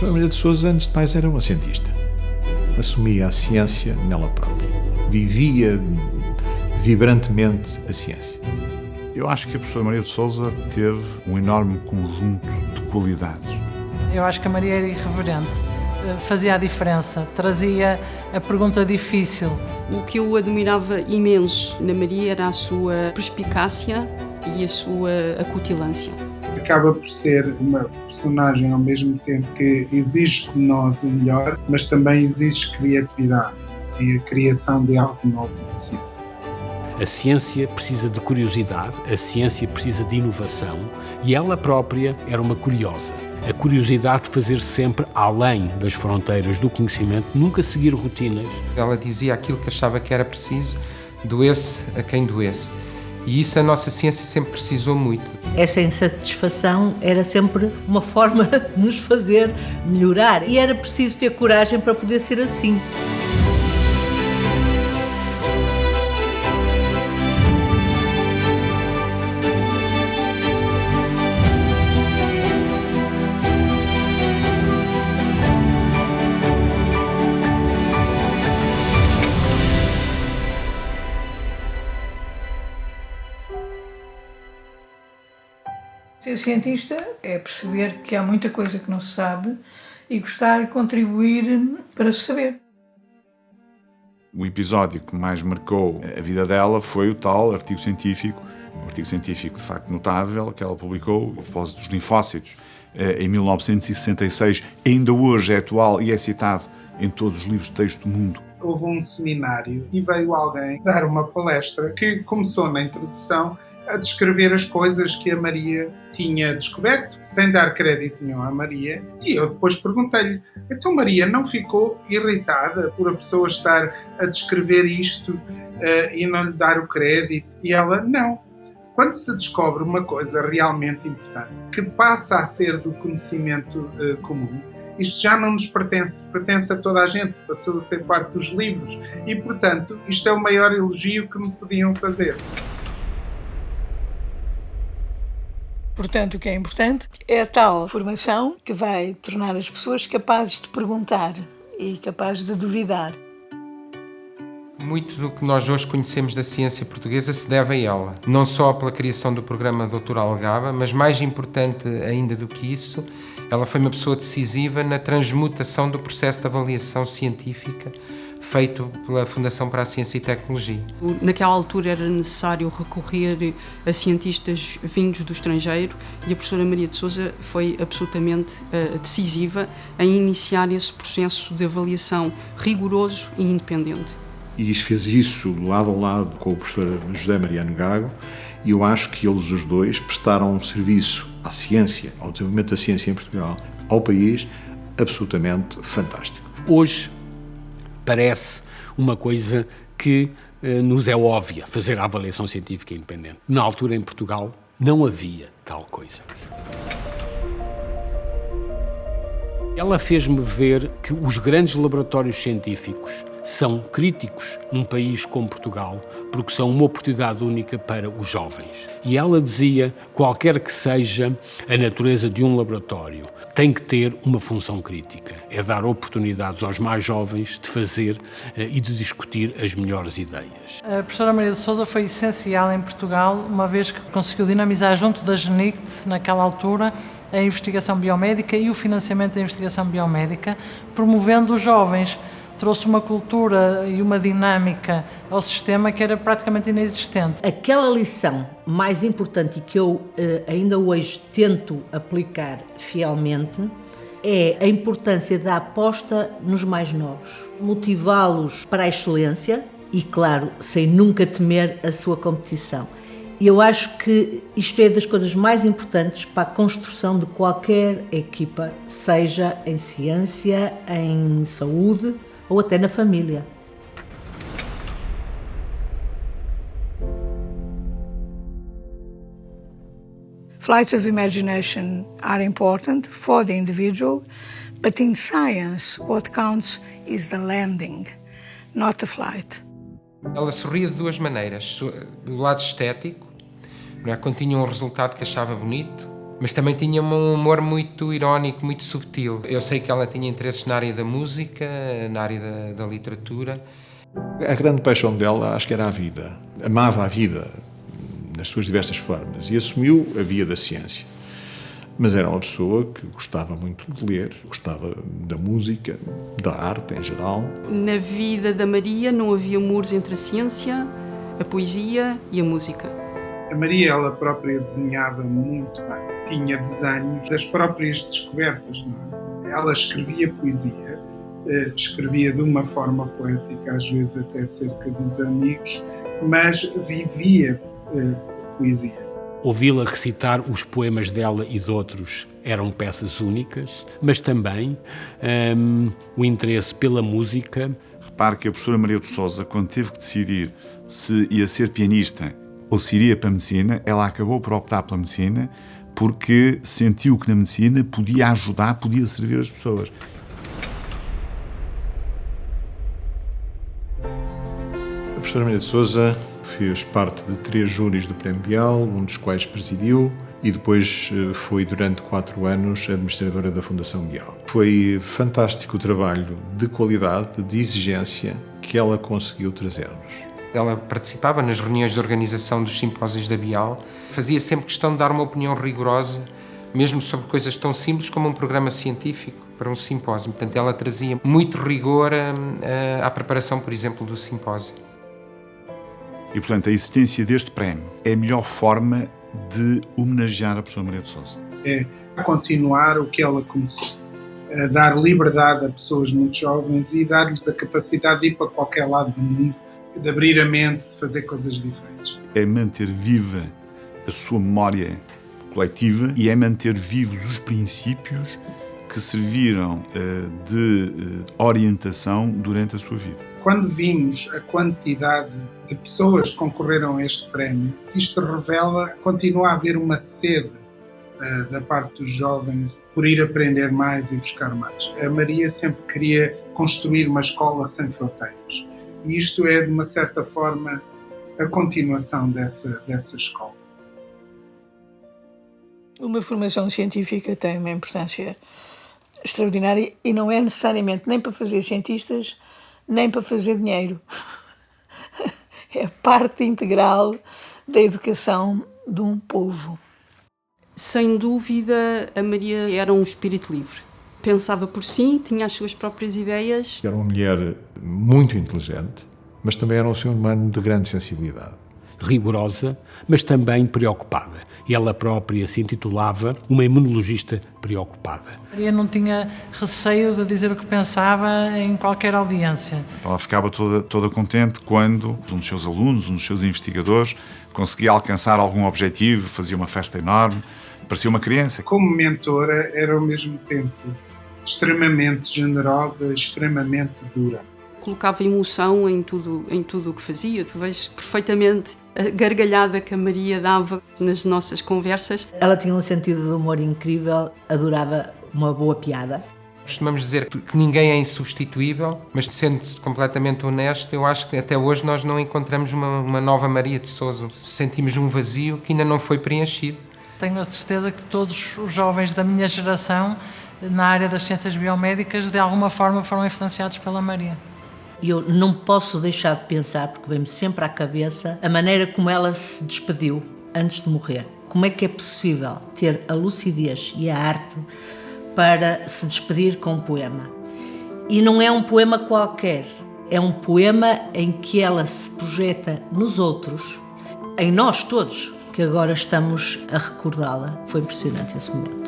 professora Maria de Sousa, antes de mais, era uma cientista. Assumia a ciência nela própria. Vivia vibrantemente a ciência. Eu acho que a professora Maria de Sousa teve um enorme conjunto de qualidades. Eu acho que a Maria era irreverente, fazia a diferença, trazia a pergunta difícil. O que eu admirava imenso na Maria era a sua perspicácia e a sua acutilância. Acaba por ser uma personagem ao mesmo tempo que exige de nós o melhor, mas também exige criatividade e a criação de algo novo na ciência. A ciência precisa de curiosidade, a ciência precisa de inovação e ela própria era uma curiosa. A curiosidade de fazer sempre além das fronteiras do conhecimento, nunca seguir rotinas. Ela dizia aquilo que achava que era preciso, doesse a quem doesse. E isso a nossa ciência sempre precisou muito. Essa insatisfação era sempre uma forma de nos fazer melhorar e era preciso ter coragem para poder ser assim. Ser cientista é perceber que há muita coisa que não se sabe e gostar de contribuir para se saber. O episódio que mais marcou a vida dela foi o tal artigo científico, um artigo científico de facto notável, que ela publicou, a propósito dos linfócitos, em 1966, ainda hoje é atual e é citado em todos os livros de texto do mundo. Houve um seminário e veio alguém dar uma palestra que começou na introdução a descrever as coisas que a Maria tinha descoberto, sem dar crédito nenhum à Maria. E eu depois perguntei-lhe, então Maria não ficou irritada por a pessoa estar a descrever isto e não lhe dar o crédito? E ela, não. Quando se descobre uma coisa realmente importante, que passa a ser do conhecimento comum, isto já não nos pertence, pertence a toda a gente, passou a ser parte dos livros. E, portanto, isto é o maior elogio que me podiam fazer. Portanto, o que é importante é a tal formação que vai tornar as pessoas capazes de perguntar e capazes de duvidar. Muito do que nós hoje conhecemos da ciência portuguesa se deve a ela. Não só pela criação do programa Doutoral Gaba, mas mais importante ainda do que isso, ela foi uma pessoa decisiva na transmutação do processo de avaliação científica feito pela Fundação para a Ciência e Tecnologia. Naquela altura era necessário recorrer a cientistas vindos do estrangeiro e a professora Maria de Sousa foi absolutamente decisiva em iniciar esse processo de avaliação rigoroso e independente. E fez isso lado a lado com o professor José Mariano Gago, e eu acho que eles os dois prestaram um serviço à ciência, ao desenvolvimento da ciência em Portugal, ao país, absolutamente fantástico. Hoje parece uma coisa que nos é óbvia, fazer a avaliação científica independente. Na altura, em Portugal, não havia tal coisa. Ela fez-me ver que os grandes laboratórios científicos são críticos num país como Portugal, porque são uma oportunidade única para os jovens. E ela dizia, qualquer que seja a natureza de um laboratório, tem que ter uma função crítica. É dar oportunidades aos mais jovens de fazer e de discutir as melhores ideias. A professora Maria de Sousa foi essencial em Portugal, uma vez que conseguiu dinamizar junto da GENICT, naquela altura, a investigação biomédica e o financiamento da investigação biomédica, promovendo os jovens. Trouxe uma cultura e uma dinâmica ao sistema que era praticamente inexistente. Aquela lição mais importante e que eu ainda hoje tento aplicar fielmente é a importância da aposta nos mais novos. Motivá-los para a excelência e, claro, sem nunca temer a sua competição. E eu acho que isto é das coisas mais importantes para a construção de qualquer equipa, seja em ciência, em saúde ou até na família. Flights of imagination are important for the individual, but in science what counts is the landing, not the flight. Ela sorria de duas maneiras, do lado estético, não é? Quando tinha um resultado que achava bonito, Mas também tinha um humor muito irónico, muito subtil. Eu sei que ela tinha interesses na área da música, na área da literatura. A grande paixão dela, acho que era a vida. Amava a vida, nas suas diversas formas, e assumiu a via da ciência. Mas era uma pessoa que gostava muito de ler, gostava da música, da arte em geral. Na vida da Maria não havia muros entre a ciência, a poesia e a música. A Maria, ela própria, desenhava muito bem. Tinha desenhos das próprias descobertas, não é? Ela escrevia poesia, escrevia de uma forma poética, às vezes até cerca dos amigos, mas vivia poesia. Ouvi-la recitar os poemas dela e de outros eram peças únicas, mas também o interesse pela música. Repare que a professora Maria de Sousa, quando teve que decidir se ia ser pianista ou se iria para a medicina, ela acabou por optar pela medicina porque sentiu que na medicina podia ajudar, podia servir as pessoas. A professora Maria de Sousa fez parte de 3 júris do Prémio Bial, um dos quais presidiu, e depois foi durante 4 anos administradora da Fundação Bial. Foi fantástico o trabalho de qualidade, de exigência que ela conseguiu trazer-nos. Ela participava nas reuniões de organização dos simpósios da Bial, fazia sempre questão de dar uma opinião rigorosa, mesmo sobre coisas tão simples como um programa científico para um simpósio. Portanto, ela trazia muito rigor à preparação, por exemplo, do simpósio. E, portanto, a existência deste prémio é a melhor forma de homenagear a professora Maria de Sousa. É continuar o que ela começou, a dar liberdade a pessoas muito jovens e dar-lhes a capacidade de ir para qualquer lado do mundo, de abrir a mente, de fazer coisas diferentes. É manter viva a sua memória coletiva e é manter vivos os princípios que serviram de orientação durante a sua vida. Quando vimos a quantidade de pessoas que concorreram a este prémio, isto revela que continua a haver uma sede da parte dos jovens por ir aprender mais e buscar mais. A Maria sempre queria construir uma escola sem fronteiras. E isto é, de uma certa forma, a continuação dessa escola. Uma formação científica tem uma importância extraordinária e não é necessariamente nem para fazer cientistas, nem para fazer dinheiro. É parte integral da educação de um povo. Sem dúvida, a Maria era um espírito livre. Pensava por si, tinha as suas próprias ideias. Era uma mulher muito inteligente, mas também era um ser humano de grande sensibilidade. Rigorosa, mas também preocupada. E ela própria se intitulava uma imunologista preocupada. Maria não tinha receio de dizer o que pensava em qualquer audiência. Ela ficava toda contente quando um dos seus alunos, um dos seus investigadores, conseguia alcançar algum objetivo, fazia uma festa enorme, parecia uma criança. Como mentora, era ao mesmo tempo extremamente generosa, extremamente dura. Colocava emoção em tudo o que fazia. Tu vês perfeitamente a gargalhada que a Maria dava nas nossas conversas. Ela tinha um sentido de humor incrível, adorava uma boa piada. Costumamos dizer que ninguém é insubstituível, mas sendo completamente honesto, eu acho que até hoje nós não encontramos uma nova Maria de Sousa. Sentimos um vazio que ainda não foi preenchido. Tenho a certeza que todos os jovens da minha geração, na área das ciências biomédicas, de alguma forma foram influenciados pela Maria. E eu não posso deixar de pensar, porque vem-me sempre à cabeça, a maneira como ela se despediu antes de morrer. Como é que é possível ter a lucidez e a arte para se despedir com um poema? E não é um poema qualquer, é um poema em que ela se projeta nos outros, em nós todos, que agora estamos a recordá-la. Foi impressionante esse momento.